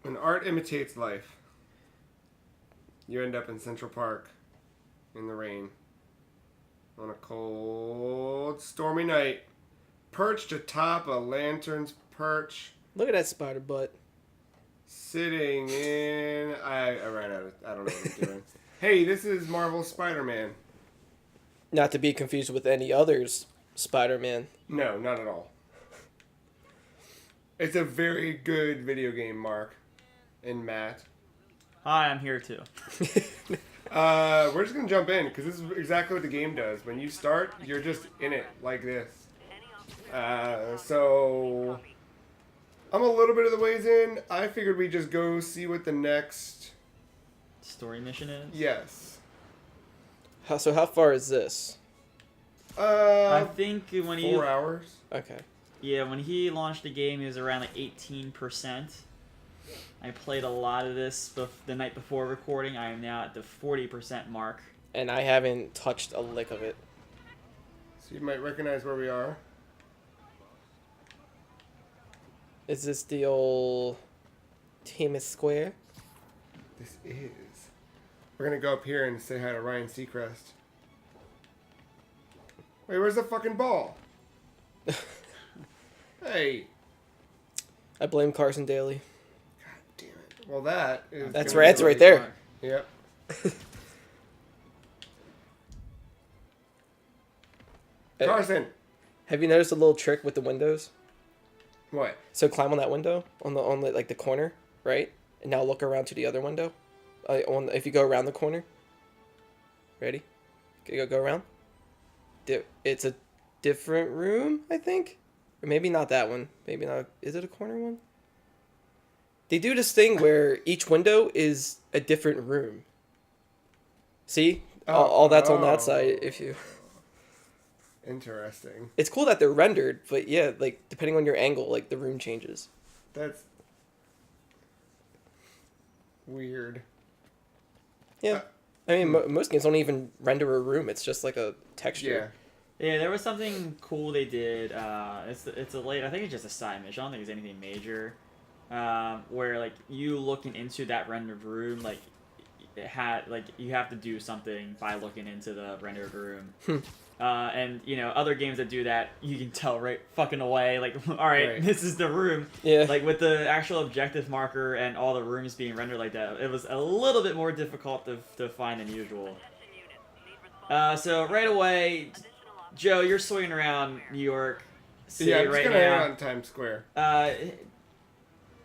When art imitates life, you end up in Central Park in the rain on a cold, stormy night, perched atop a lantern's perch, Look at that spider butt. sitting in. I ran out of. I don't know what I'm doing. Hey, this is Marvel's Spider-Man. Not to be confused with any others Spider-Man. No, not at all. It's a very good video game, Mark and Matt. Hi, I'm here too. We're just gonna jump in because this is exactly what the game does. When you start, you're just in it like this. So I'm a little bit of the ways in. I figured we'd just go see what the next Story mission is? yes. So how far is this? I think when 4 hours. Okay. when he launched the game, he was around like 18%. I played a lot of this the night before recording. I am now at the 40% mark. And I haven't touched a lick of it. So you might recognize where we are. Is this the old Timus Square? This is. We're gonna go up here and say hi to Ryan Seacrest. Wait, where's the fucking ball? Hey. I blame Carson Daly. God damn it. Well, that is. That's gonna right. be It's right there. Yep. Carson. Have you noticed a little trick with the windows? What? So climb on that window on the like the corner, right? And now look around to the other window. If you go around the corner. Ready? Go around. It's a different room, I think, or maybe not that one. Maybe not. Is it a corner one? They do this thing where each window is a different room. See, all that's on that side. If you. Interesting. It's cool that they're rendered, but yeah, like depending on your angle, like the room changes. That's weird. Yeah, I mean most games don't even render a room. It's just like a texture. Yeah, there was something cool they did. It's a late. I think it's just a side mission. I don't think it's anything major. Where like you looking into that rendered room, like it had like you have to do something by looking into the rendered room. And you know other games that do that, you can tell right fucking away. Like, all right, this is the room. Yeah. Like with the actual objective marker and all the rooms being rendered like that, it was a little bit more difficult to find than usual. So right away, Joe, you're swinging around New York City I'm just right gonna now. hang on Times Square.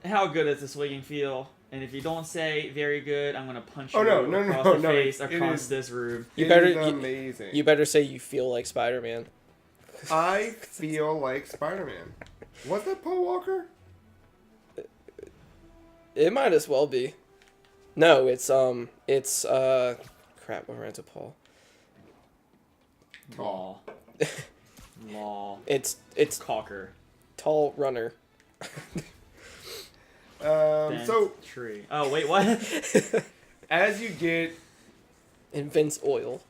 How good does the swinging feel? And if you don't say very good, I'm gonna punch you across the face across this room. It is amazing. You better say you feel like Spider-Man. I feel like Spider-Man. Was that Paul Walker? It might as well be. No, it's crap. What rhymes with Paul? Law. Law. It's Caulker. Tall Runner. So tree. Oh wait, what? as you get Oil.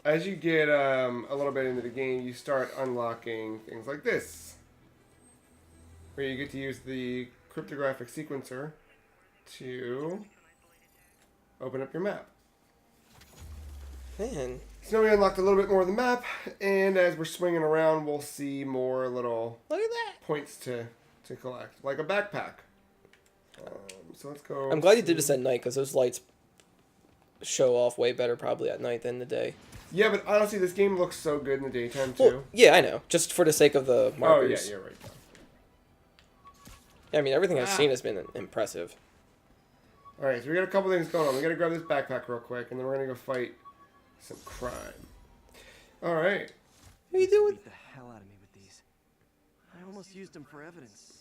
As you get a little bit into the game, you start unlocking things like this, where you get to use the cryptographic sequencer to open up your map. Man. So now we unlocked a little bit more of the map, and as we're swinging around, we'll see more little Look at that. points to collect, like a backpack. So let's go. I'm glad you did this at night because those lights show off way better probably at night than the day. Yeah, but honestly, this game looks so good in the daytime too. Well, yeah, I know. Just for the sake of the markers. Oh yeah, you're right. Yeah, I mean, everything I've seen has been impressive. All right, so we got a couple things going on. We got to grab this backpack real quick, and then we're gonna go fight some crime. All right. What are you doing? Beat the hell out of me with these. I almost used them for evidence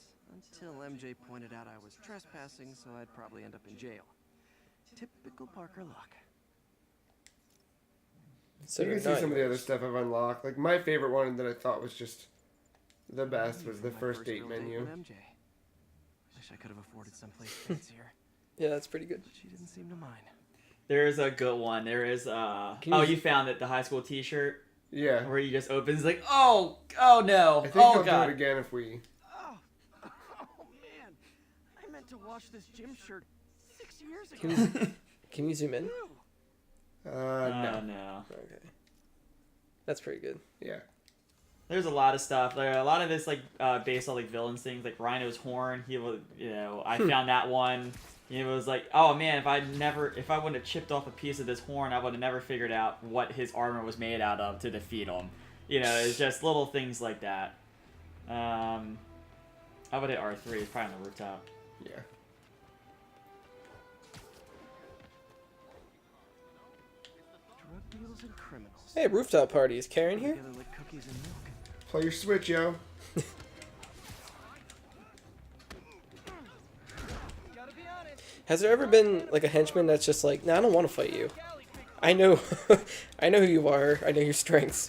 until MJ pointed out I was trespassing, so I'd probably end up in jail. Typical Parker luck. So you can see some of the other stuff I've unlocked. Like my favorite one that I thought was just the best was the first date menu. MJ. Wish I could have afforded someplace fancier. Yeah, that's pretty good. But she didn't seem to mind. There's a good one. There is you found it, the high school T-shirt. Yeah. Where you just opens like, oh no, I think oh I'll god. do it again if we. Oh man, I meant meant to wash this gym shirt 6 years ago. Can you zoom in? No. No. Okay. That's pretty good. Yeah. There's a lot of stuff. Like, a lot of this, like, based on, like, villains things. Like, Rhino's horn, he was, I found that one. It was like, oh, man, if I wouldn't have chipped off a piece of this horn, I would have never figured out what his armor was made out of to defeat him. It's just little things like that. I would hit R3. It's probably on the rooftop. Yeah. Drug dealers and criminals. Hey, rooftop party. Is Karen here? Together like cookies and milk. Play your Switch, yo. Has there ever been like a henchman that's just like, nah, I don't want to fight you. I know, I know who you are. I know your strengths.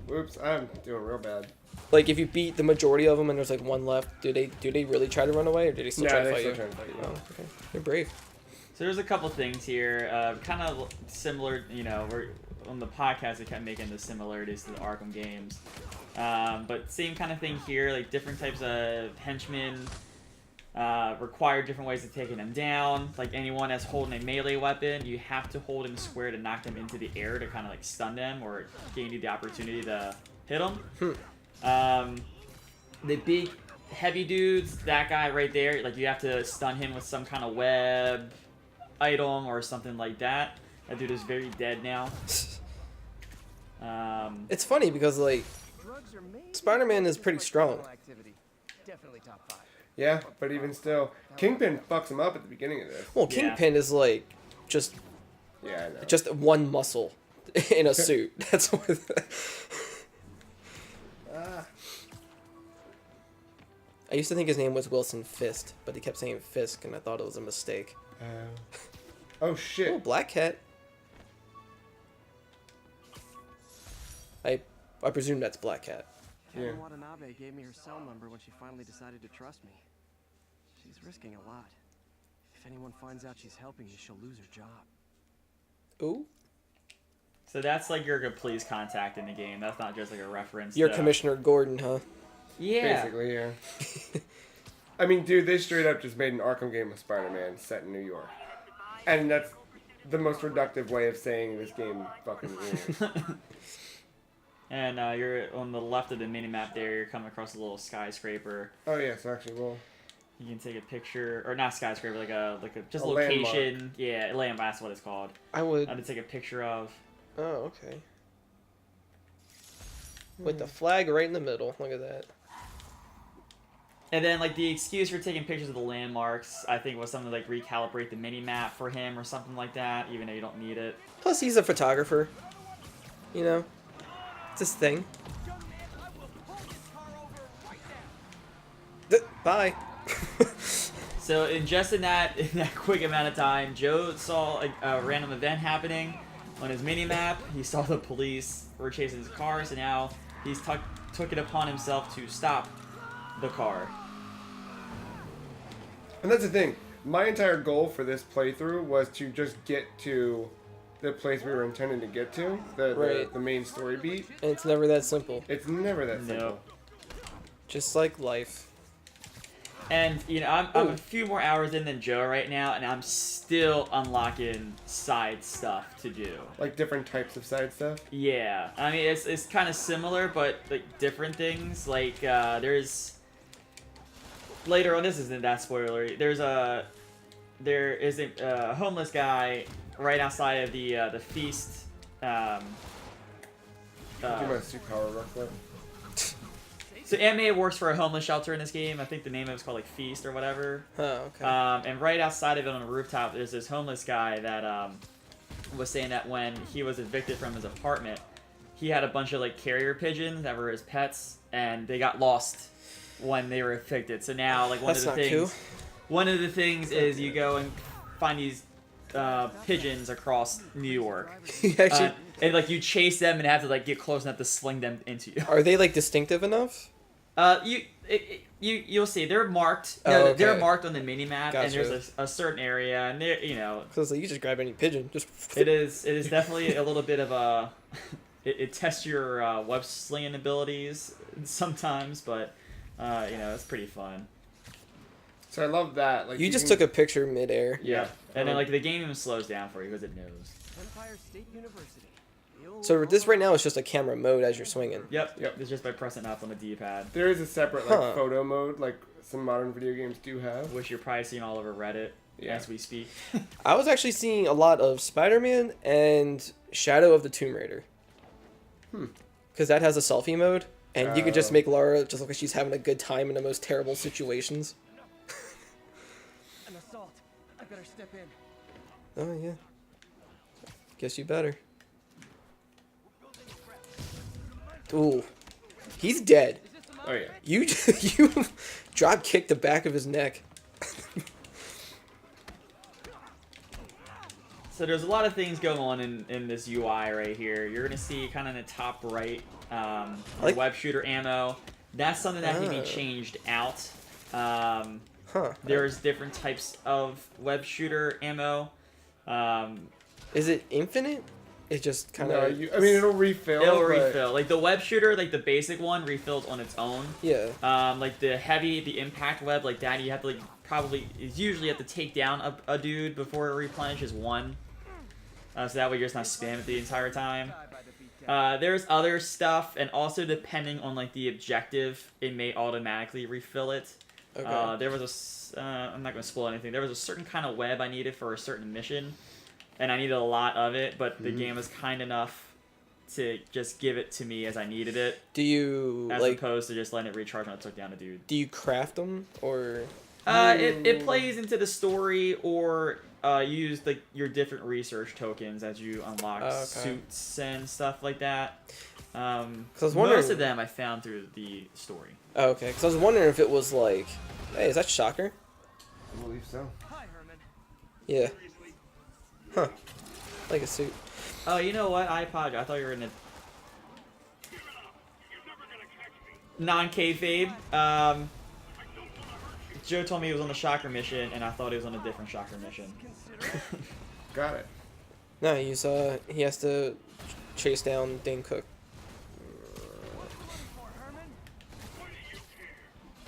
Whoops, I'm doing real bad. Like if you beat the majority of them and there's like one left, do they really try to run away or do they still try to fight still you? trying to fight you. Oh, okay. They're brave. So there's a couple things here, kind of similar, we're on the podcast, we kept making the similarities to the Arkham games. But same kind of thing here, like different types of henchmen, require different ways of taking them down. Like anyone that's holding a melee weapon, you have to hold him square to knock them into the air to kind of like stun them or gain you the opportunity to hit them. The big heavy dudes, that guy right there, like you have to stun him with some kind of web item or something like that. That dude is very dead now. It's funny because like Spider-Man is pretty strong. Definitely top 5. Yeah, but even still, Kingpin fucks him up at the beginning of this. Well, Kingpin is like just Yeah, I know. just one muscle in a suit. That's what. I used to think his name was Wilson Fisk, but he kept saying Fisk, and I thought it was a mistake. Oh shit. Oh, Black Cat. I presume that's Black Cat. Yeah. Kevin Watanabe gave me her cell number when she finally decided to trust me. She's risking a lot. If anyone finds out she's helping me, she'll lose her job. Ooh. So that's like your please contact in the game. That's not just like a reference. You're to... Commissioner Gordon, huh? Yeah. Basically, yeah. I mean, dude, they straight up just made an Arkham game with Spider-Man set in New York. And that's the most reductive way of saying this game fucking rules. And you're on the left of the mini-map there. You're coming across a little skyscraper. Oh, yeah, so actually, well... You can take a picture, or not skyscraper, like a just A location. landmark. Yeah, landmark. That's what it's called. I would. To take a picture of. Oh, okay. With the flag right in the middle. Look at that. And then, like, the excuse for taking pictures of the landmarks, I think, was something to, like, recalibrate the mini-map for him or something like that, even though you don't need it. Plus, he's a photographer. You know? It's his thing. Bye. So, in that quick amount of time, Joe saw a random event happening on his mini-map. He saw the police were chasing his car, so now he's took it upon himself to stop the car. And that's the thing. My entire goal for this playthrough was to just get to the place we were intending to get to, the main story beat. And it's never that simple. It's never that simple. No. Just like life. And, I'm a few more hours in than Joe right now, and I'm still unlocking side stuff to do. Like different types of side stuff? Yeah. I mean, it's kind of similar, but, like, different things. Like, there's... Later on, this isn't that spoilery. There is a homeless guy right outside of the feast. Do my superpower real quick. So Anime works for a homeless shelter in this game. I think the name of it's called like Feast or whatever. Oh, okay. And right outside of it on the rooftop, there's this homeless guy that was saying that when he was evicted from his apartment, he had a bunch of like carrier pigeons that were his pets, and they got lost when they were evicted. So now, like one of the things is you go and find these pigeons across New York. Actually, and like you chase them and have to like get close enough to sling them into you. are they like distinctive enough? You'll see they're marked. Oh, okay. They're marked on the mini map, and Gotcha. there's a certain area, and they're Because like, you just grab any pigeon, just. it is definitely a little bit of a it tests your web slinging abilities sometimes, but It's pretty fun. So I love that. Like You just took a picture midair. Yeah. And then like the game even slows down for you because it knows. Empire State University. The old So this right now home is just a camera mode as you're swinging. Yep. Yep. It's just by pressing up on the D-pad, There is a separate like Huh. photo mode, like some modern video games do have. which you're probably seeing all over Reddit Yeah. as we speak. I was actually seeing a lot of Spider-Man and Shadow of the Tomb Raider. Because that has a selfie mode, and you could just Oh. make Laura just look like she's having a good time in the most terrible situations. An assault. I better step in. Oh, yeah. Guess you better. Ooh. He's dead. Oh yeah. You you drop kicked the back of his neck. So there's a lot of things going on in this UI right here. You're gonna see kind of in the top right, like- web shooter ammo. That's something that can be Oh. changed out. Huh. There's different types of web shooter ammo. Is it infinite? It just kind No, of... I mean it'll refill. It'll but- refill. Like the web shooter, like the basic one, refills on its own. Yeah. Like the impact web, like that, you have to usually have to take down a dude before it replenishes one. So that way you're just not spamming it the entire time. Die by the beat. There's other stuff, and also depending on like the objective, it may automatically refill it. Okay. There was I'm not gonna spoil anything. There was a certain kind of web I needed for a certain mission, and I needed a lot of it, but the game was kind enough to just give it to me as I needed it, Do you, as like... opposed to just letting it recharge when I took down a dude. Do you craft them, or... It plays into the story, or use like your different research tokens as you unlock Okay. suits and stuff like that. I was wondering- Most of them I found through the story. Oh, okay, because I was wondering if it was like... Hey, is that Shocker? I believe so. Hi, Herman. Yeah. Huh. Like a suit. Oh, you know what? I apologize. I thought you were in a non-kayfabe. Joe told me he was on the Shocker mission, and I thought he was on a different Shocker mission. Got it. No, he has to chase down Dane Cook. For Herman.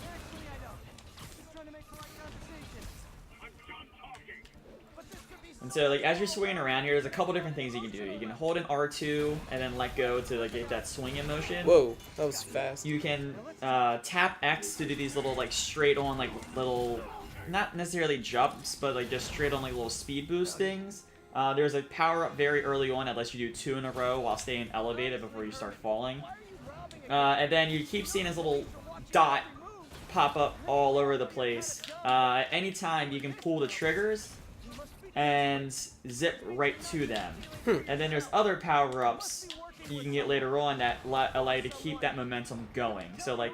Actually, I don't. Just trying to make polite conversation. But this could be And so, like, as you're swinging around here, there's a couple different things you can do. You can hold an R2 and then let go to like get that swinging motion. Whoa, that was fast. You can tap X to do these little like straight on like little, not necessarily jumps, but like just straight on like little speed boost things. There's a power up very early on that lets you do 2 in a row while staying elevated before you start falling. And then you keep seeing this little dot pop up all over the place. At any time you can pull the triggers and zip right to them. And then there's other power-ups you can get later on that allow you to keep that momentum going. So like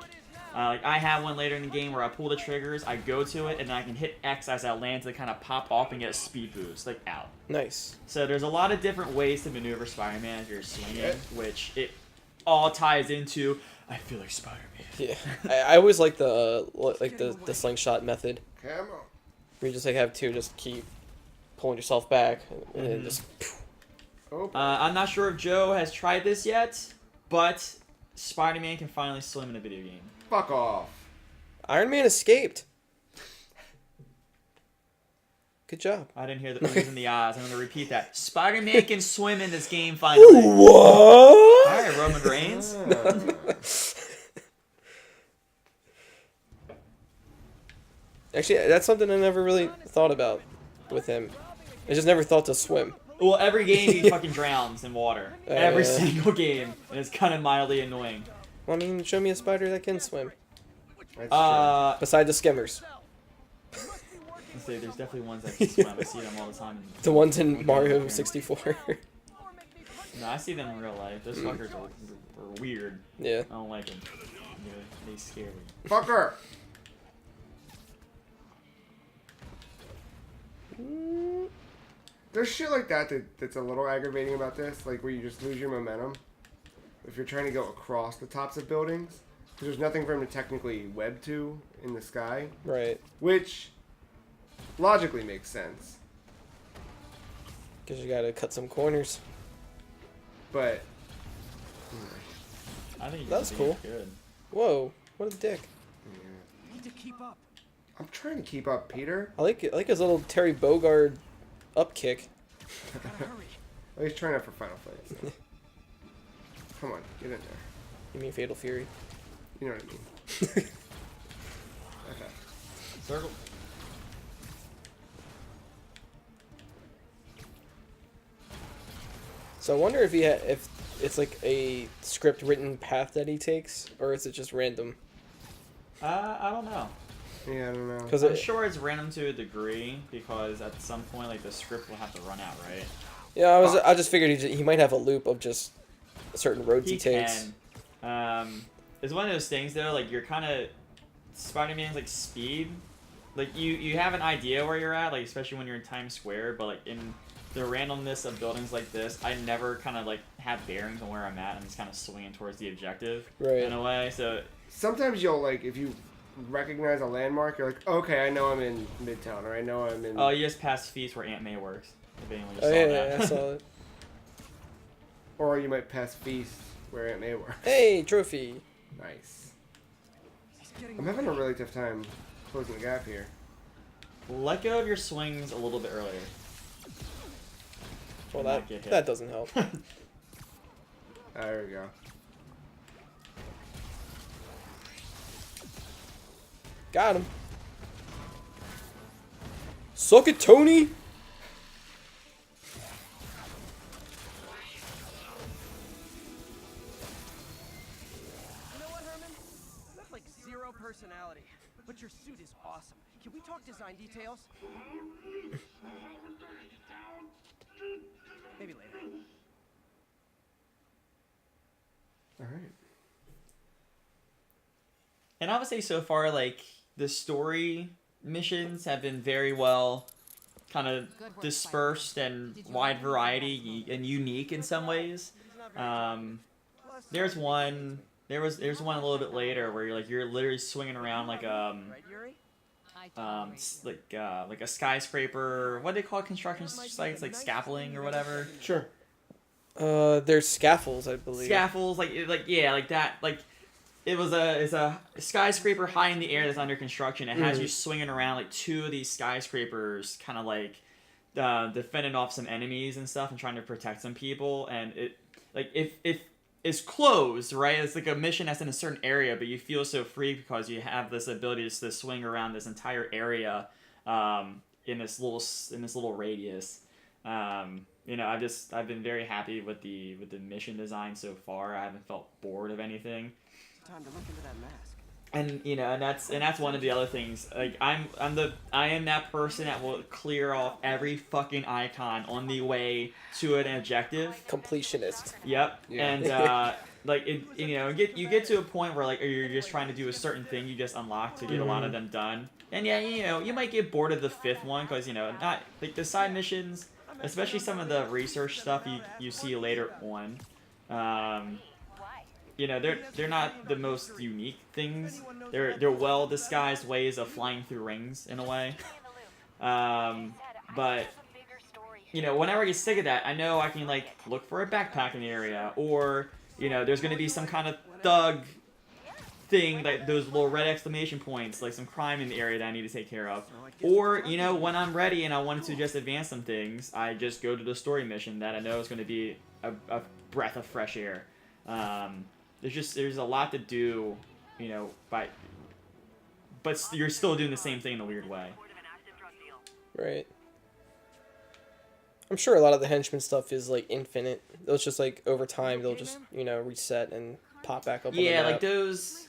I have one later in the game where I pull the triggers, I go to it, and then I can hit X as I land to kind of pop off and get a speed boost, like out. Nice. So there's a lot of different ways to maneuver Spider-Man as you're swinging, which it all ties into, I feel like Spider-Man. Yeah. I always like the slingshot method. Come on. Where you just like have to just keep pulling yourself back and then just... Oh, I'm not sure if Joe has tried this yet, but Spider-Man can finally swim in a video game. fuck off. Iron Man escaped. Good job. I didn't hear the oohs in the eyes. I'm going to repeat that. Spider-Man can swim in this game finally. What? Alright, Roman Reigns. Actually, that's something I never really thought about with him. I just never thought to swim. Well, every game he fucking drowns in water. Every Yeah. single game. And it's kind of mildly annoying. Well, I mean, show me a spider that can swim. That's Besides the skimmers. Let's see, there's definitely ones that can swim. I see them all the time. The ones in Mario 64. No, I see them in real life. Those fuckers are weird. Yeah. I don't like them. They scare me. true. Fucker. There's shit like that's a little aggravating about this, like where you just lose your momentum if you're trying to go across the tops of buildings, because there's nothing for him to technically web to in the sky, Right. which logically makes sense. Because you gotta cut some corners. But I think That's it's cool. good. Whoa. What a dick. keep up. I'm trying to keep up, Peter. I like his little Terry Bogard up kick. Gotta hurry. Oh, he's trying out for Final Fight. Come on, get in there. You mean Fatal Fury? You know what I mean. Okay. Circle. So I wonder if if it's like a script written path that he takes, or is it just random? I don't know. Yeah, I don't know. Because I'm sure it's random to a degree because at some point, like the script will have to run out, right? yeah, I just figured he might have a loop of just certain roads he takes. Can. It's one of those things though. Like you're kind of Spider-Man's like speed. Like you have an idea where you're at, like especially when you're in Times Square, but like in the randomness of buildings like this, I never kind of like have bearings on where I'm at. I'm just kind of swinging towards the objective in a way. So sometimes you'll like if you recognize a landmark, you're like, okay, I know I'm in Midtown, or I know I'm in. oh, you just passed Feast where Aunt May works. If anyone just Oh saw yeah, that. yeah, I saw it. Or you might pass Feast where Aunt May works. Hey, trophy. Nice. He's getting I'm having a really tough time closing the gap here. Let go of your swings a little bit earlier. Well, You might get hit. that doesn't help. There we go. Got him. Suck it, Tony. You know what, Herman? You have like zero personality, but your suit is awesome. Can we talk design details? Maybe later. All right. And I would say so far, like the story missions have been very well kind of dispersed and wide variety and unique in some ways. There's one there's one a little bit later where you're literally swinging around like Right, Yuri? like a skyscraper. What do they call construction sites, like scaffolding or whatever? Sure. There's scaffolds, I believe. Scaffolds, like yeah, like that, like. It's a skyscraper high in the air that's under construction. It has you swinging around like two of these skyscrapers, kind of like defending off some enemies and stuff, and trying to protect some people. And it like if it's closed, right? It's like a mission that's in a certain area, but you feel so free because you have this ability to swing around this entire area in this little radius. You know, I've been very happy with the mission design so far. I haven't felt bored of anything. Time to look into that mask. And you know, and that's one of the other things. Like I am that person that will clear off every fucking icon on the way to an objective. Completionist. Yep. Yeah. And like it, you know, you get to a point where like you're just trying to do a certain thing you just unlock to get a lot of them done. And yeah, you know, you might get bored of the fifth one because you know, not like the side missions, especially some of the research stuff you see later on. You know, they're not the most unique things. They're well disguised ways of flying through rings in a way. But you know, whenever I get sick of that, I know I can like look for a backpack in the area, or you know, there's gonna be some kind of thug thing, like those little red exclamation points, like some crime in the area that I need to take care of. Or you know, when I'm ready and I wanted to just advance some things, I just go to the story mission that I know is going to be a breath of fresh air. There's a lot to do, you know, but you're still doing the same thing in a weird way. Right. I'm sure a lot of the henchman stuff is like infinite. It's just like over time they'll just, you know, reset and pop back up. Yeah, on the like those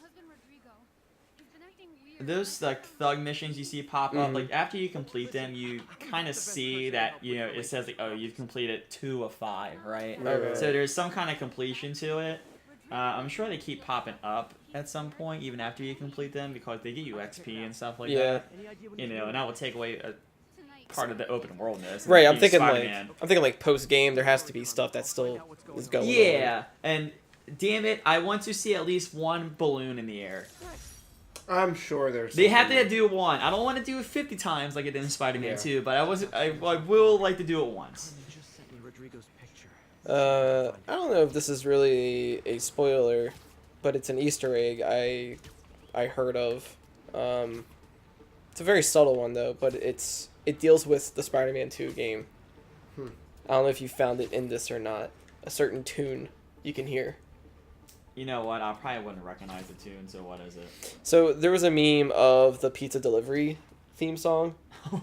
like thug missions you see pop up. Like after you complete them, you kind of see that, you know, it says like, oh, you've completed 2 of 5, right? Right. So there's some kind of completion to it. I'm sure they keep popping up at some point, even after you complete them, because they give you XP and stuff like that. You know, and that will take away a part of the open worldness. Right, I'm Being thinking Spider-Man. like post game there has to be stuff that still is going on. Yeah, and damn it, I want to see at least one balloon in the air. I'm sure there's. They have something- to do one. I don't want to do it 50 times like I did in Spider-Man Yeah. 2, but I will like to do it once. Just sent me Rodrigo's picture. I don't know if this is really a spoiler, but it's an Easter egg I heard of. It's a very subtle one though, but it deals with the Spider-Man 2 game. Hmm. I don't know if you found it in this or not. A certain tune you can hear. You know what? I probably wouldn't recognize the tune. So what is it? So there was a meme of the pizza delivery theme song.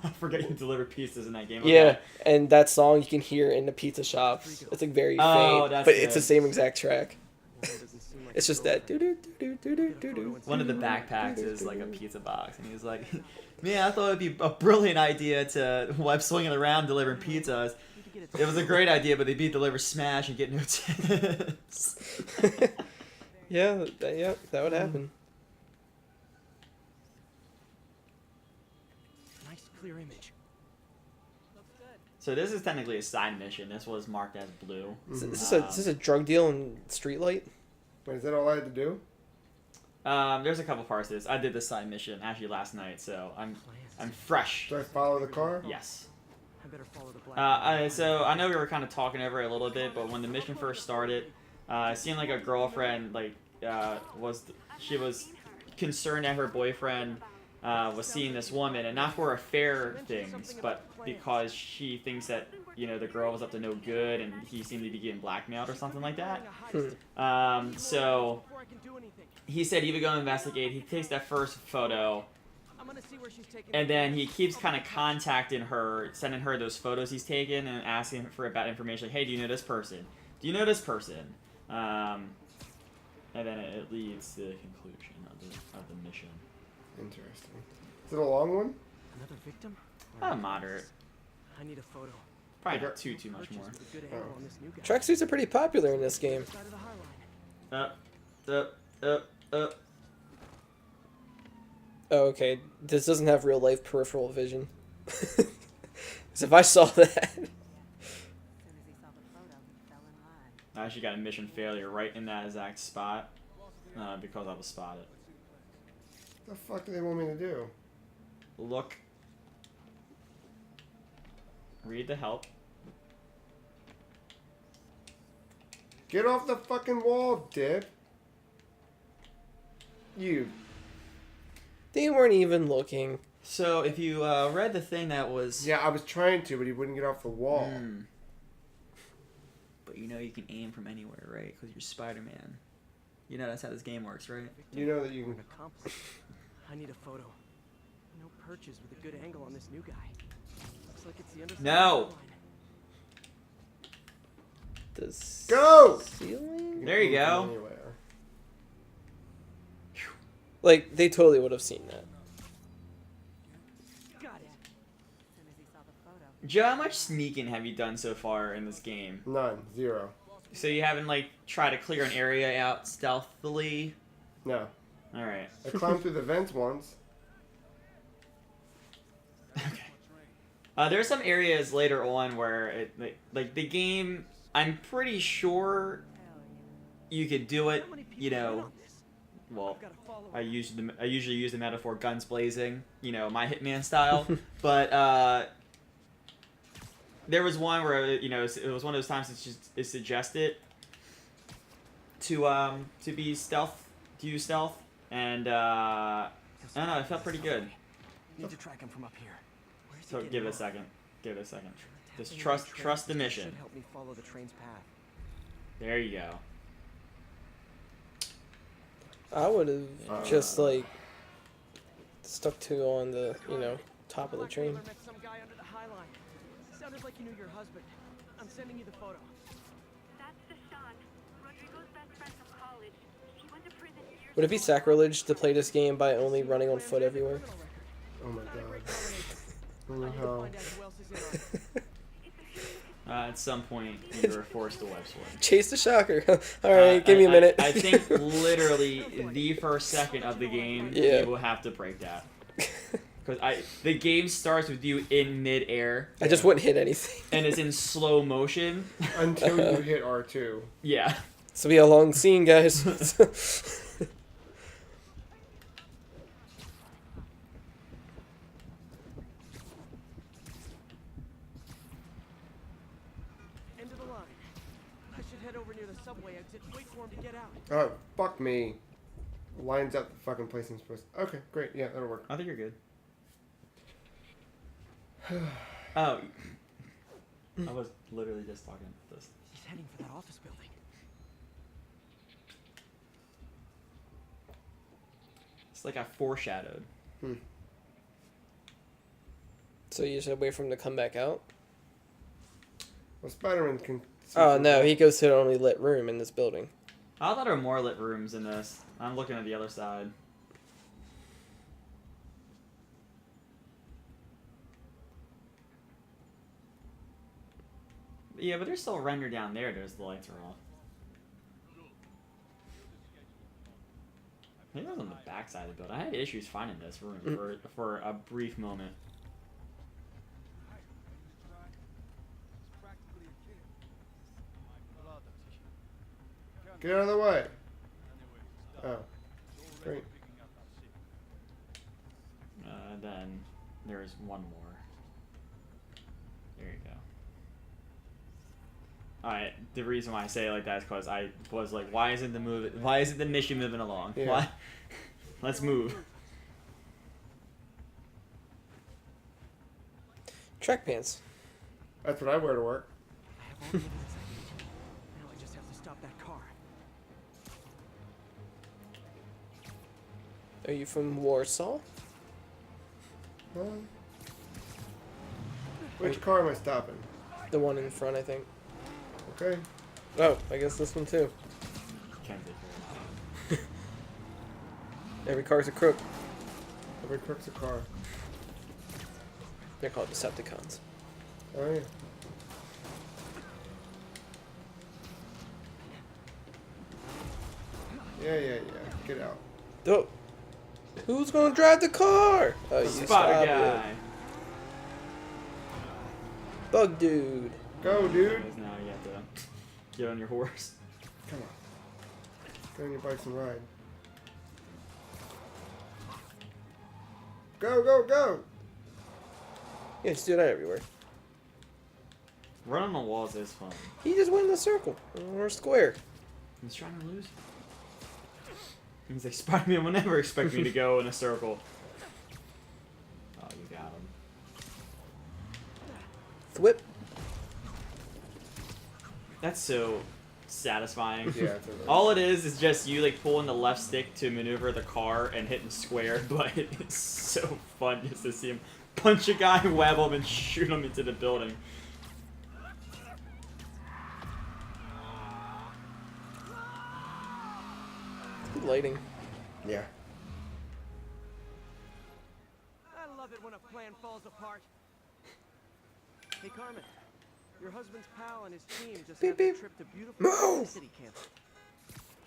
I forget you deliver pizzas in that game. Yeah, Okay. and that song you can hear in the pizza shops. It's like very Oh, faint, that's but it's the good. same exact track. Doesn't seem like It's just that doo doo doo doo doo doo doo. One of the backpacks is like a pizza box, and he's like, "Man, I thought it'd be a brilliant idea to while I'm swinging around delivering pizzas. It was a great idea, but they beat Deliver Smash and get no tips." Yeah, that would happen. Nice clear image. So this is technically a side mission. This was marked as blue. Is this a drug deal in Streetlight? Wait, is that all I had to do? There's a couple parts to this. I did this side mission actually last night, so I'm fresh. Do I follow the car? Yes. I better follow the black. So I know we were kind of talking over it a little bit, but when the mission first started, it seemed like a girlfriend was concerned that her boyfriend was seeing this woman, and not for affair things, but because she thinks that the girl was up to no good, and he seemed to be getting blackmailed or something like that. So Before I can do anything, he said he would go investigate. He takes that first photo. I'm gonna see where she's taking. And then he keeps kind of contacting her, sending her those photos he's taken, and asking for about information. Like, hey, do you know this person? Do you know this person? And then it leads to the conclusion of the mission. Interesting. Is it a long one? Another victim? Moderate. I need a photo. Probably not too much more. Purchase with a good angle on this new guy. Tracksuits are pretty popular in this game. Side of the High Line. Up. Oh, okay. This doesn't have real life peripheral vision. Because if I saw that. I actually got a mission failure right in that exact spot because I was spotted. What the fuck do they want me to do? Look. Read the help. Get off the fucking wall, dip. You. They weren't even looking. So if you read the thing that was... Yeah, I was trying to, but he wouldn't get off the wall. But you can aim from anywhere, right? Because you're Spider-Man. That's how this game works, right? You know that you An can. accomplice. I need a photo. No perches with a good angle on this new guy. Looks like it's the underside No! of the line. The Go! ceiling? There you Move go. from anywhere. Like, they totally would have seen that. Got it. Joe, how much sneaking have you done so far in this game? None. Zero. So you haven't, tried to clear an area out stealthily? No. Alright. I climbed through the vents once. Okay. There's some areas later on where, the game, I'm pretty sure you could do it, How many people are in on this? well, I've gotta follow I up. usually use the metaphor guns blazing, my Hitman style. But there was one where it was one of those times it suggested to be stealth, to use stealth, and I don't know, it felt pretty good. Need to track him from up here. Where's he So getting give it a off? second. Give it a second. Just Tapping trust into trains the mission. Should help me follow the train's path. There you go. I would have just, stuck to on the, top of the Black train. Taylor met some guy under the High Line. Sounded like you knew your husband. I'm sending you the photo. That's Deshaun, Rodrigo's best friend from college. He went to prison years Would it be ago. sacrilege to play this game by only running on foot everywhere? Oh my god. I need to Oh, find out who else is in on it. At some point, you were forced to web swing. Chase the shocker. Alright, give me a minute. I think literally the first second of the game, Yeah. you will have to break that. Because the game starts with you in midair, I just wouldn't hit anything. and it's in slow motion. Until you hit R2. Yeah. This will be a long scene, guys. End of the line. I should head over near the subway exit. Wait for him to get out. Oh, fuck me. Lines up the fucking place I'm supposed to. Okay, great. Yeah, that'll work. I think you're good. Oh. I was literally just talking about this. He's heading for that office building. It's like I foreshadowed. So you just wait for him to come back out? Well, Spider-Man can. see Oh, through no. that. He goes to the only lit room in this building. I thought there were more lit rooms in this. I'm looking at the other side. Yeah, but there's still a render down there. There's the lights are off. Maybe it was on the back side of the building. I had issues finding this room for a brief moment. Get out of the way. Oh, great. Then there's one more. There you go. Alright, the reason why I say it like that is because I was like, why isn't the mission moving along? Yeah. Why? Let's move. Track pants. That's what I wear to work. I have all the evidence I need. Now I just have to stop that car. Are you from Warsaw? Which car am I stopping? The one in front, I think. Okay. Oh, I guess this one too. Can't take care Every car's a crook. Every crook's a car. They're called Decepticons. Oh yeah. Yeah. Get out. Oh. Who's gonna drive the car? Oh, you Spotter stop guy. it. Bug dude. Go, dude. Because now you have to get on your horse. Come on. Get on your bikes and ride. Go. Yeah, just do that everywhere. Run on the walls is fun. He just went in a circle or a square. He's trying to lose. He's like, Spider-Man will never expect me to go in a circle. Oh, you got him. Thwip. That's so satisfying. Yeah. It's over. All it is just you like pulling the left stick to maneuver the car and hitting square, but it's so fun just to see him punch a guy, web him, and shoot him into the building. Good lighting. Yeah. I love it when a plan falls apart. Hey, Carmen. Your husband's pal and his team just Beep, had a beep. trip to beautiful Move! City Camp.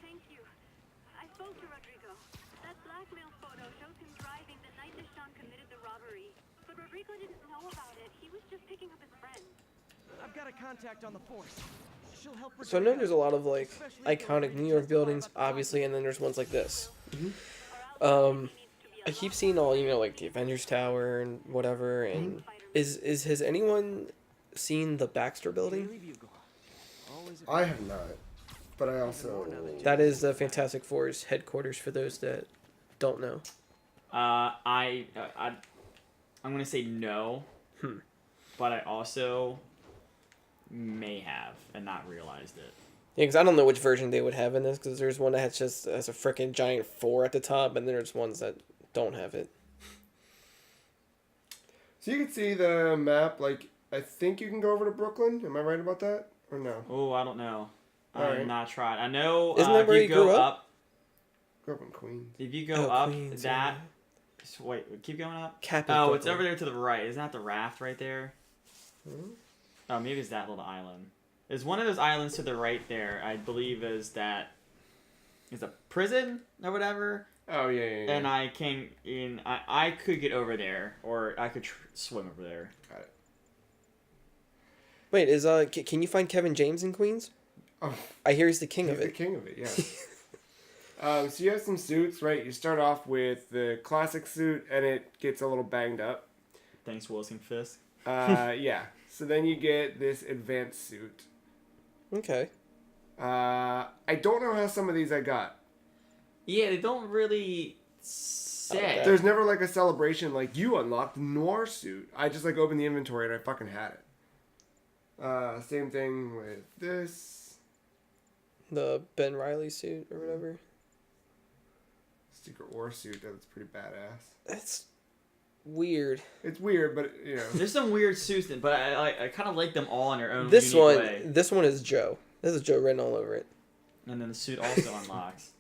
Thank you. I spoke to Rodrigo. That blackmail photo shows him driving the night Deshaun committed the robbery. But Rodrigo didn't know about it. He was just picking up his friend. I've got a contact on the force. She'll help. So I know Rodrigo, there's a lot of like especially if you're iconic ready New to York testify buildings, about the obviously, and then there's ones like this. Or else Um, he needs to be I keep alone. seeing all, you know, like the Avengers Tower and whatever. And has anyone seen the Baxter Building? Daily Bugle. Always a I have not, but I also. That is the Fantastic Four's headquarters for those that don't know. I'm gonna say no, but I also may have and not realized it. Yeah, because I don't know which version they would have in this. Because there's one that has a freaking giant 4 at the top, and then there's ones that don't have it. So you can see the map. Like, I think you can go over to Brooklyn. Am I right about that, or no? Oh, I don't know. All I've right. not tried. I know. Isn't that if where you you go grew up? Grew up in Queens. If you go Oh, up Queens, that. yeah. Wait, keep going up. Cap Oh, is it's Brooklyn. over there to the right. Isn't that the raft right there? Hmm? Oh, maybe it's that little island. There's one of those islands to the right there. I believe is a prison or whatever. Oh yeah. And I can I could get over there, or I could swim over there. Got it. Wait, can you find Kevin James in Queens? Oh, I hear he's the king he's of the it. king of it. Yeah. So you have some suits, right? You start off with the classic suit, and it gets a little banged up. Thanks, Wilson Fisk. Yeah. So then you get this advanced suit. Okay. I don't know how some of these I got. Yeah, they don't really say. There's never like a celebration like you unlocked Noir suit. I just like opened the inventory and I fucking had it. Same thing with this The Ben Riley suit or whatever. Secret War suit. That's pretty badass. That's weird. It's weird, but you know. There's some weird suits, but I kind of like them all in their own This unique one, way. this one is Joe. This is Joe written all over it. And then the suit also unlocks.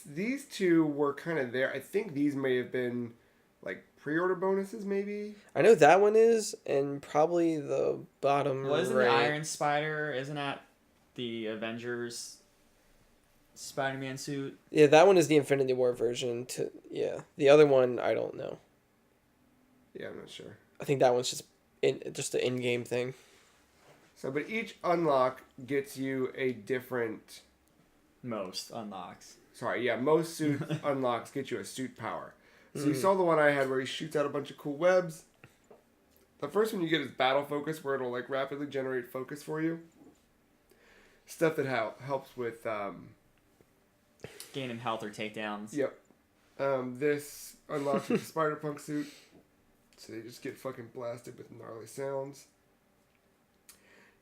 These two were kind of there. I think these may have been like pre-order bonuses, maybe. I know that one is, and probably the bottom Wasn't right. the Iron Spider? Isn't that the Avengers Spider-Man suit? Yeah, that one is the Infinity War version. Yeah, the other one I don't know. Yeah, I'm not sure. I think that one's just an in-game thing. So, but each unlock gets you a different. Most unlocks. Sorry, yeah, most suit unlocks get you a suit power. So you saw the one I had where he shoots out a bunch of cool webs. The first one you get is battle focus, where it'll like rapidly generate focus for you. Stuff that helps with. Gaining health or takedowns. Yep. This unlocks with the Spider-Punk suit. So they just get fucking blasted with gnarly sounds.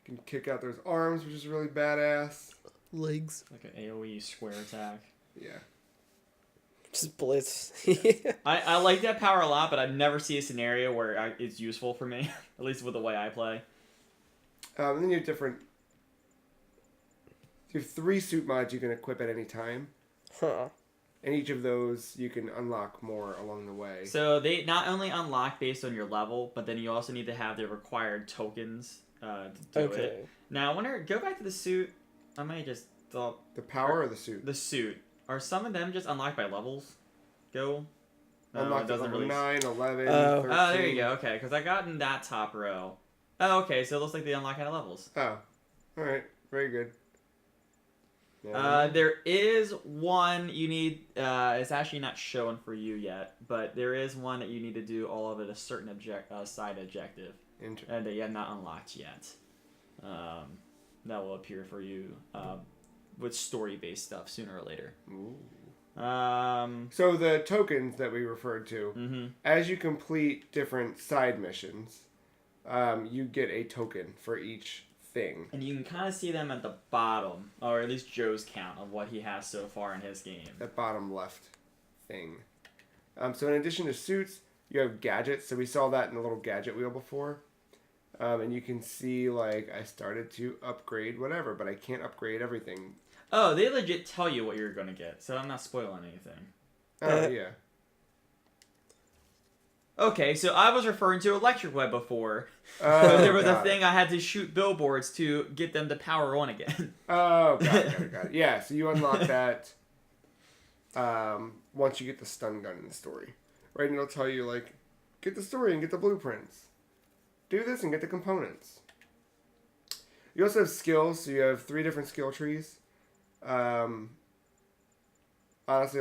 You can kick out those arms, which is really badass. Legs. Like an AoE square attack. Yeah. Just blitz. I like that power a lot, but I've never seen a scenario where it's useful for me. At least with the way I play. And then you have different. You have 3 suit mods you can equip at any time. Huh. And each of those you can unlock more along the way. So they not only unlock based on your level, but then you also need to have the required tokens to do it. Now, go back to the suit. I might just thought The power or the suit? the suit. Are some of them just unlocked by levels? No, Unlocked it at doesn't level really. 9, 11, Oh. 13. Oh, there you go. Okay, because I got in that top row. Oh, okay. So it looks like they unlock out of levels. Oh. Alright. Very good. There is one you need. It's actually not showing for you yet, but there is one that you need to do all of it a certain side objective that you have not unlocked yet. That will appear for you with story-based stuff sooner or later. Ooh. Um, So the tokens that we referred to, mhm. as you complete different side missions, you get a token for each thing. And you can kind of see them at the bottom, or at least Joe's count of what he has so far in his game. That bottom left thing. So in addition to suits, you have gadgets. So we saw that in the little gadget wheel before. And you can see, like, I started to upgrade whatever, but I can't upgrade everything. Oh, they legit tell you what you're going to get, so I'm not spoiling anything. Oh, yeah. Okay, so I was referring to Electric Web before. Oh, There was a got it. thing I had to shoot billboards to get them to power on again. Oh, got it. Yeah, so you unlock that once you get the stun gun in the story. Right, and it'll tell you, like, get the story and get the blueprints. Do this and get the components. You also have skills, so you have 3 different skill trees. Honestly,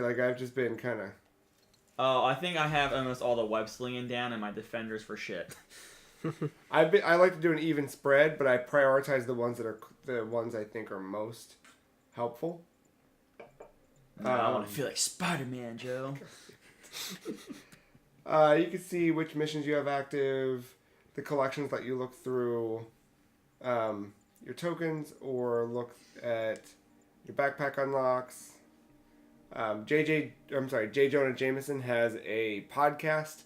like, I've just been kind of... Oh, I think I have almost all the web slinging down and my defenders for shit. I like to do an even spread, but I prioritize the ones that are the ones I think are most helpful. I want to feel like Spider-Man, Joe. You can see which missions you have active, the collections that you look through, your tokens, or look at your backpack unlocks. J. Jonah Jameson has a podcast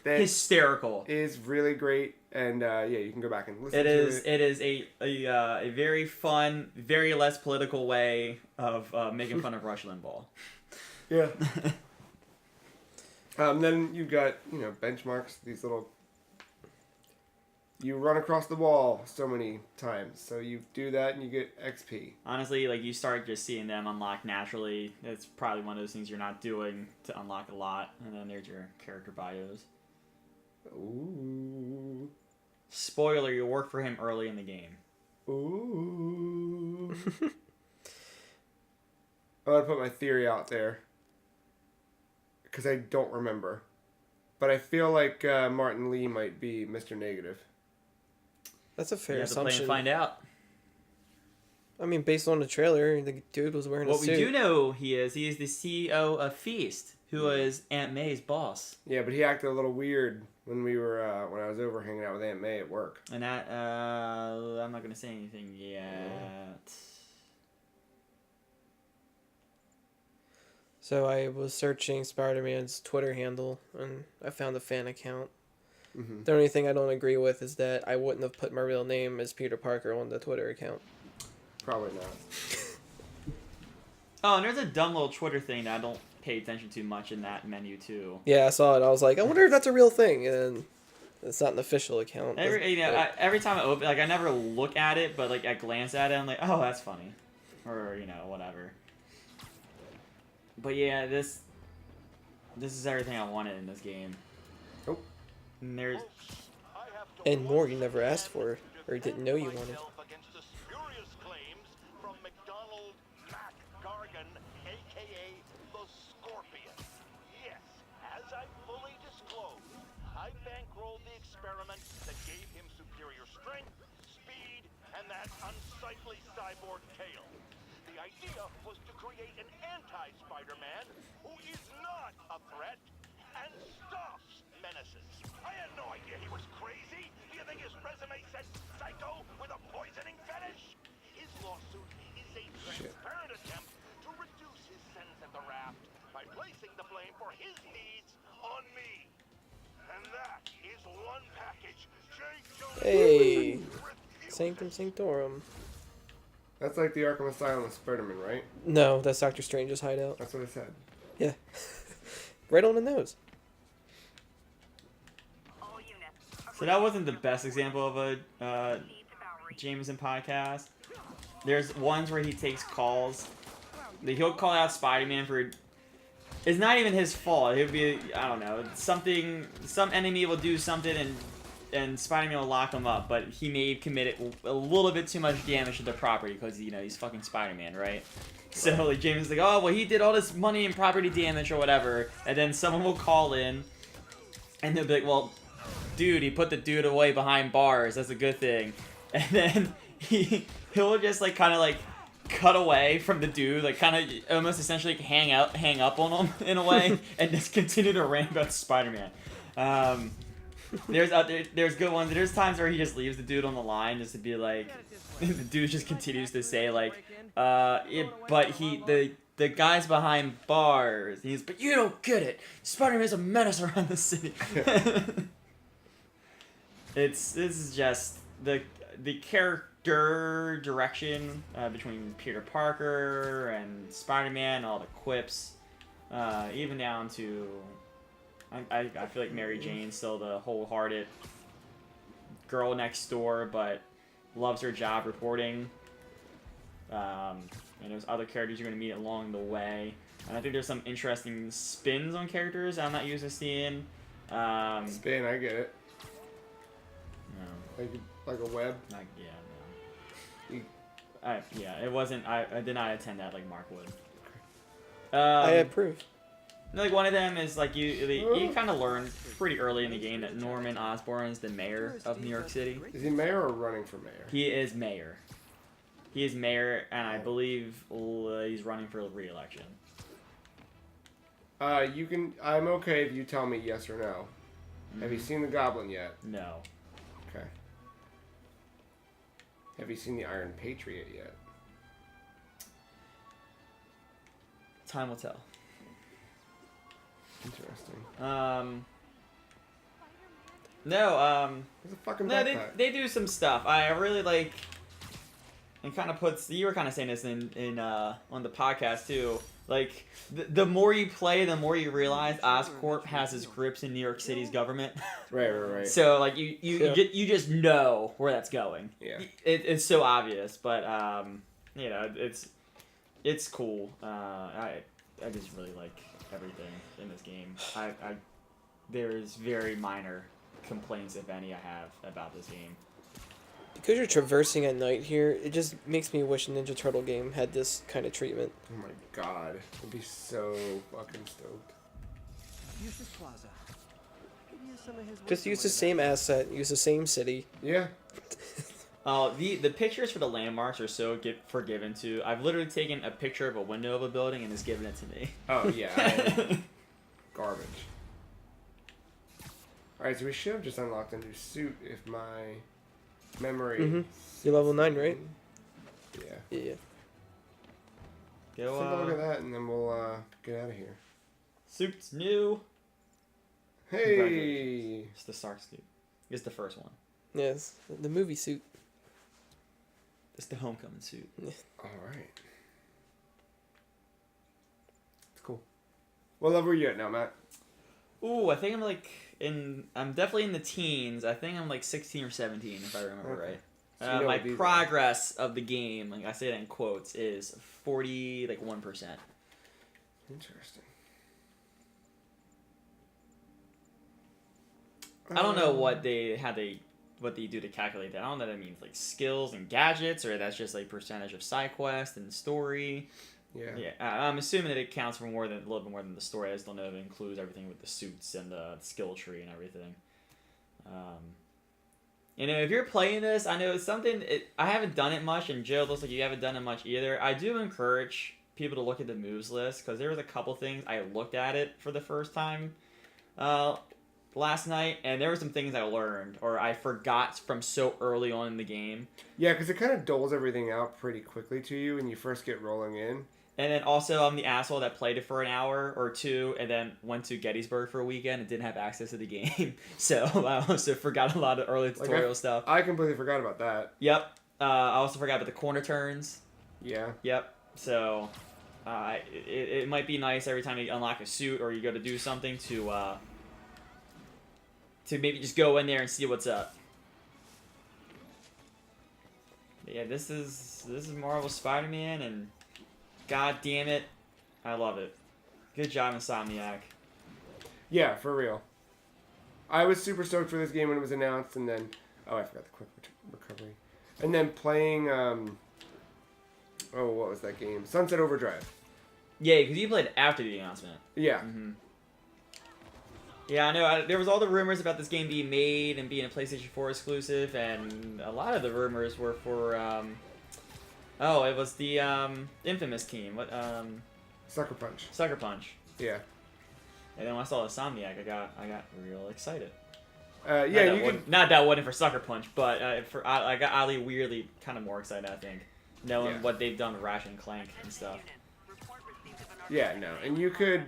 that Hysterical. is really great, and yeah, you can go back and listen It to is. it. It is a very fun, very less political way of making fun of Rush Limbaugh. Yeah. Then you've got, benchmarks, these little... You run across the wall so many times, so you do that and you get XP. Honestly, like you start just seeing them unlock naturally. It's probably one of those things you're not doing to unlock a lot. And then there's your character bios. Ooh. Spoiler: you work for him early in the game. Ooh. I'm going to put my theory out there, because I don't remember. But I feel like Martin Lee might be Mr. Negative. That's a fair You have to play assumption. and find out. I mean, based on the trailer, the dude was wearing a What we suit. do know he is the CEO of Feast, who is Aunt May's boss. Yeah, but he acted a little weird when we were when I was over hanging out with Aunt May at work. And that, I'm not going to say anything yet. So I was searching Spider-Man's Twitter handle, and I found a fan account. Mm-hmm. The only thing I don't agree with is that I wouldn't have put my real name as Peter Parker on the Twitter account. Probably not. Oh, and there's a dumb little Twitter thing that I don't pay attention to much in that menu, too. Yeah, I saw it. I was like, I wonder if that's a real thing, and it's not an official account. Every time I open, like, I never look at it, but, like, I glance at it, I'm like, oh, that's funny. Or, whatever. But yeah, this is everything I wanted in this game. Oh. And there's And more you never asked for, or didn't know you wanted. Against the spurious claims from McDonald Mac Gargan, aka the Scorpion. Yes, as I fully disclosed, I bankrolled the experiment that gave him superior strength, speed, and that unsightly cyborg tail. The idea was to create an anti-Spider-Man who is not a threat and stops menaces. I had no idea he was crazy. Do you think his resume said psycho with a poisoning fetish? His lawsuit is a transparent attempt to reduce his sentence at the raft by placing the blame for his deeds on me. And that is one package J. Jonah Hey, refused. Sanctum Sanctorum. That's like the Arkham Asylum of Spider-Man, right? No, that's Doctor Strange's hideout. That's what I said. Yeah. Right on the nose. All units. So that wasn't the best example of a Jameson podcast. There's ones where he takes calls. Like, he'll call out Spider-Man for... It's not even his fault. It would be, I don't know, something... Some enemy will do something and Spider-Man will lock him up, but he may have committed a little bit too much damage to the property because, he's fucking Spider-Man, right? So, like, Jameson's like, oh, well, he did all this money and property damage or whatever, and then someone will call in, and they'll be like, well, dude, he put the dude away behind bars, that's a good thing. And then he'll just, like, kind of, like, cut away from the dude, like, kind of almost essentially hang up on him in a way, and just continue to rant about Spider-Man. There's good ones. There's times where he just leaves the dude on the line just to be like, the dude just continues to say like, but the guy's behind bars. And but you don't get it. Spider-Man's a menace around the city. This is just the character direction between Peter Parker and Spider-Man, all the quips, even down to. I feel like Mary Jane's still the wholehearted girl next door, but loves her job reporting. And there's other characters you're going to meet along the way. And I think there's some interesting spins on characters I'm not used to seeing. Spin, I get it. No. Like a web. It wasn't. I did not attend that like Mark would. I approve. Like one of them is like you kind of learn pretty early in the game that Norman Osborn is the mayor of New York City. Is he mayor or running for mayor? He is mayor. He is mayor, and I believe he's running for re-election. I'm okay if you tell me yes or no. Mm-hmm. Have you seen the Goblin yet? No. Okay. Have you seen the Iron Patriot yet? Time will tell. Interesting. No, There's a fucking no, backpack. they do some stuff. I really like, and kind of puts. You were kind of saying this in on the podcast too. Like the more you play, the more you realize Oscorp has his grips in New York City's government. Right. So like you just know where that's going. Yeah. It's so obvious, but it's cool. I just really like everything in this game. There's very minor complaints, if any, I have about this game. Because you're traversing at night here, it just makes me wish a Ninja Turtle game had this kind of treatment. Oh my god. I'd be so fucking stoked. Use this plaza. Could use some of his Just wisdom use the on same that. asset, use the same city. Yeah. The pictures for the landmarks are so forgiven too. I've literally taken a picture of a window of a building and just given it to me. Oh yeah, garbage. All right, so we should have just unlocked a new suit if my memory. Mhm. You're level 9, right? Yeah. Yeah. Go, Take a look at that, and then we'll get out of here. Suit's new. Hey. It's the Stark suit. It's the first one. Yes, the movie suit. It's the homecoming suit. All right. It's cool. What level are you at now, Matt? Ooh, I think I'm like I'm definitely in the teens. I think I'm like 16 or 17 if I remember Okay. right. So you know My what these are. progress of the game, like I say that in quotes, is 1%. Interesting. I don't know what they do to calculate that. I don't know if that means like skills and gadgets, or that's just like percentage of side quest and story. Yeah. Yeah, I'm assuming that it counts for a little bit more than the story. I just don't know if it includes everything with the suits and the skill tree and everything. If you're playing this, I know it's something. I haven't done it much, and Joe, looks like you haven't done it much either. I do encourage people to look at the moves list because there was a couple things I looked at it for the first time last night, and there were some things I learned or I forgot from so early on in the game. Yeah, because it kind of doles everything out pretty quickly to you when you first get rolling in. And then also, I'm the asshole that played it for an hour or two and then went to Gettysburg for a weekend and didn't have access to the game. So I also forgot a lot of early tutorial stuff. I completely forgot about that. Yep. I also forgot about the corner turns. Yeah. Yep. So it might be nice every time you unlock a suit or you go to do something to maybe just go in there and see what's up. But yeah, this is Marvel Spider-Man, and god damn it, I love it. Good job, Insomniac. Yeah, for real. I was super stoked for this game when it was announced, and then I forgot the quick recovery, and then playing what was that game? Sunset Overdrive. Yeah, because you played after the announcement. Yeah. Mm-hmm. Yeah, I know. There was all the rumors about this game being made and being a PlayStation 4 exclusive, and a lot of the rumors were for it was the infamous team. What Sucker Punch. Sucker Punch. Yeah. And then when I saw Insomniac, I got real excited. Yeah, not that wasn't for Sucker Punch, but I got oddly weirdly kind of more excited. I think knowing what they've done with Ratchet and Clank and stuff. Yeah, no, and you could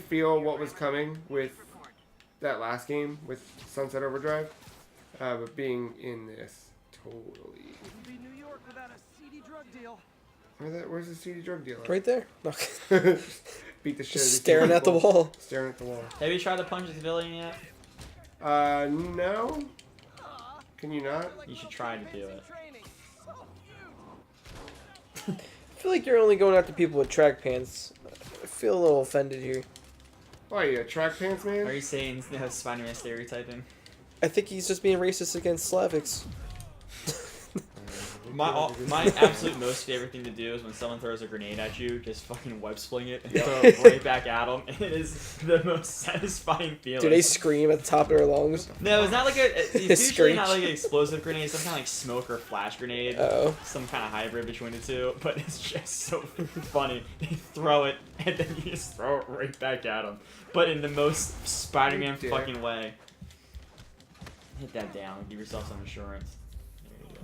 feel what was coming with that last game with Sunset Overdrive, but being in this totally. Wouldn't be New York without a seedy drug deal. Where's the CD drug dealer? Right there. Beat the shit. Out of these Staring at the people. wall. Staring at the wall. Have you tried the Punch Civilian yet? No. Can you not? You should try to do it. I feel like you're only going after people with track pants. I feel a little offended here. Why, you a track pants man? Are you saying Spider-Man stereotyping? I think he's just being racist against Slavics. My absolute most favorite thing to do is when someone throws a grenade at you, just fucking web sling it and throw it right back at them. It is the most satisfying feeling. Do they scream at the top of their lungs? No, it's not like it's usually Screech. not like an explosive grenade. It's some kind of like smoke or flash grenade. Uh-oh. Some kind of hybrid between the two. But it's just so funny. They throw it and then you just throw it right back at them. But in the most Spider-Man Dick. fucking way. Hit that down. Give yourself some insurance. There you go.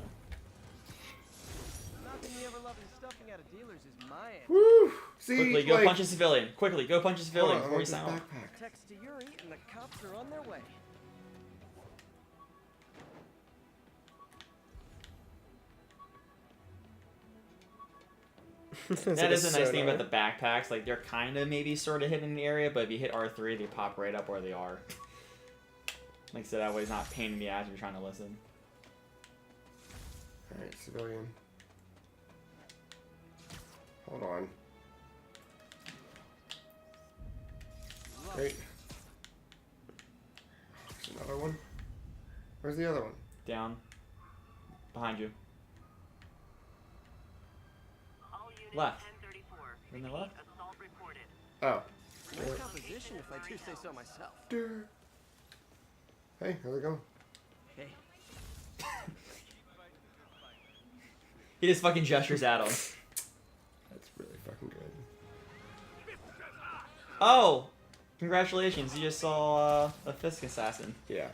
Nothing we ever love in stuffing out of dealers is my end. Woo! See, Quickly, go punch a civilian. Quickly, go punch a civilian hold on, before you I sign want off. this backpack. Text to Yuri and the cops are on their way. That is a nice thing about the backpacks. Like, they're kind of maybe sort of hidden in the area, but if you hit R3, they pop right up where they are. Like, so that way it's not a pain in the ass if you're trying to listen. Alright, civilian. Hold on. Great. There's another one. Where's the other one? Down. Behind you. Left. In the left? Oh. Nice composition, if I do say so myself. Durr. Hey, how's it going? Hey. He just fucking gestures at him. That's really fucking good. Oh, congratulations! You just saw a Fisk assassin. Yeah.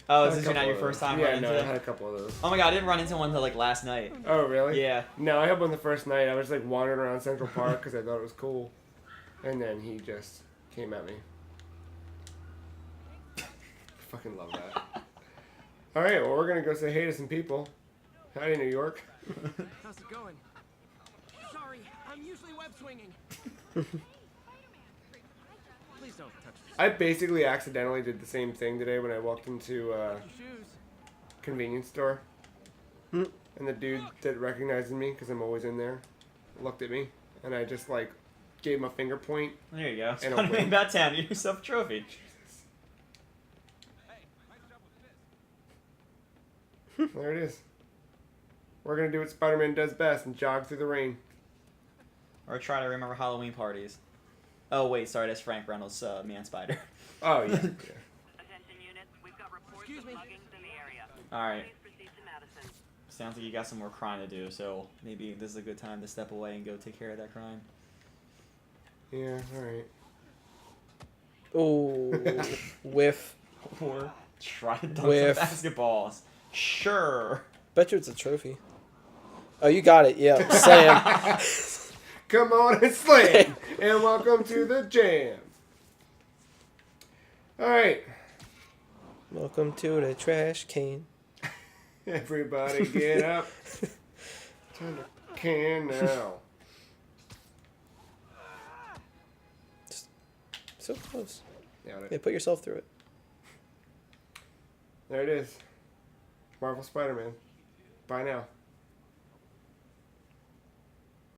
Oh, is Had a this not couple your of first those. time Yeah, running no, into I had them? a couple of those. Oh my god, I didn't run into one until like last night. Oh, really? Yeah. No, I had one the first night. I was like wandering around Central Park because I thought it was cool. And then he just came at me. Fucking love that. Alright, well, we're going to go say hey to some people. Howdy, New York. How's it going? Sorry, I'm usually web swinging. Please don't touch this. I basically accidentally did the same thing today when I walked into a Shoes. convenience store. And the dude that recognized me, because I'm always in there, looked at me. And I just, like, gave him a finger point. There you go. And a Spider-Man win. about town. Get yourself a trophy. There it is. We're going to do what Spider-Man does best and jog through the rain. Or try to remember Halloween parties. Oh wait, sorry, that's Frank Reynolds, Man Spider. Oh, yeah. Attention units, we've got reports Excuse of me. muggings in the area. Alright. Please proceed to Madison. Sounds like you got some more crime to do, so maybe this is a good time to step away and go take care of that crime. Yeah, alright. Oh, whiff. Or try to dunk Whiff. some basketballs. Sure. Bet you it's a trophy. Oh, you got it. Yeah, Sam. Come on and slam! And welcome to the jam! Alright. Welcome to the trash can. Everybody get up. Turn the can now. So close. Got Yeah, it. put yourself through it. There it is. Marvel Spider-Man. Bye now.